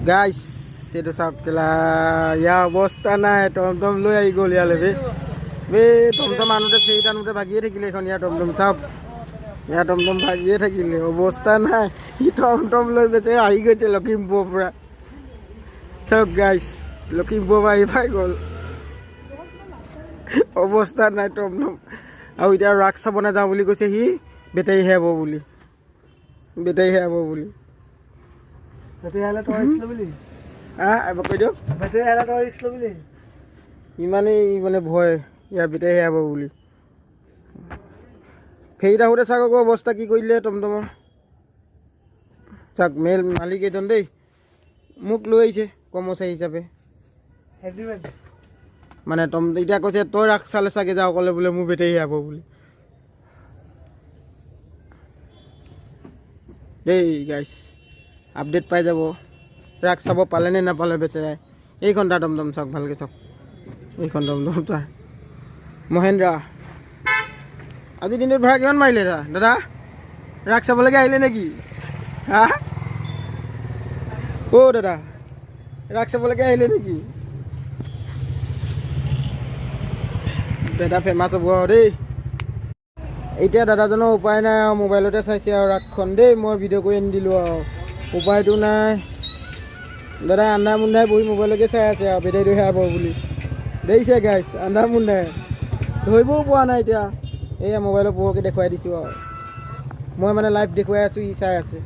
গাইছ সেইটো চাওক কেলা ইয়াৰ অৱস্থা নাই টমটম লৈ আহি গ'ল ইয়ালৈ বে টমটম আনোতে ফেৰি টানোতে ভাগিয়ে থাকিলে এখন ইয়াৰ টমটম চাওক ইয়াৰ টমটম ভাগিয়ে থাকিলে অৱস্থা নাই সি টমটম লৈ বেচেৰা আহি গৈছে লখিমপুৰৰ পৰা চাওক গাইছ লখিমপুৰৰ পৰা আহি পাই গ'ল অৱস্থা নাই টমটম আৰু এতিয়া ৰাস চাব নাযাওঁ বুলি কৈছে সি বেটেৰী হেৰাব বুলি বেটেৰী হেৰাব বুলি এবাৰ কৈ দিয়ক ইমানেই মানে ভয় ইয়াৰ বেটেৰী হেৰাব বুলি ফেৰিত আহোঁতে চাওক আকৌ অৱস্থা কি কৰিলে টমটমৰ চাওক মালিক এজন দেই মোক লৈ আহিছে কৰ্মচাৰী হিচাপে মানে এতিয়া কৈছে তই ৰাস চালে চাগে যাওঁ ক'লে বোলে মোৰ বেটেৰী হেৰাব বুলি দেই গাইছ আপডেট পাই যাব ৰাস চাব পালে নে নাপালে বেচেৰাই এইখন তাৰ টমটম চাওক ভালকৈ চাওক এইখন টমটম তাৰ মহেন্দ্ৰা আজি দিনটোত ভাড়া কিমান মাৰিলে দাদা ৰাস চাবলৈকে আহিলে নেকি হা অ' দাদা ৰাস চাবলৈকে আহিলে নেকি দাদা ফেমাছ হ'ব আৰু দেই এতিয়া দাদাজনৰ উপায় নাই আৰু মোবাইলতে চাইছে আৰু ৰাসখন দেই মই ভিডিঅ' কৰি আনি দিলোঁ আৰু উপায়টো নাই দাদা আন্দা মুন্দাই বহি মোবাইলকে চাই আছে আৰু বেটেৰীটো হেৰাব বুলি দেখিছে গাইছ আন্দা মুন্দাই ধৰিবও পৰা নাই এতিয়া এয়া মোবাইলৰ পোহৰকৈ দেখুৱাই দিছোঁ আৰু মই মানে লাইভ দেখুৱাই আছোঁ ই চাই আছে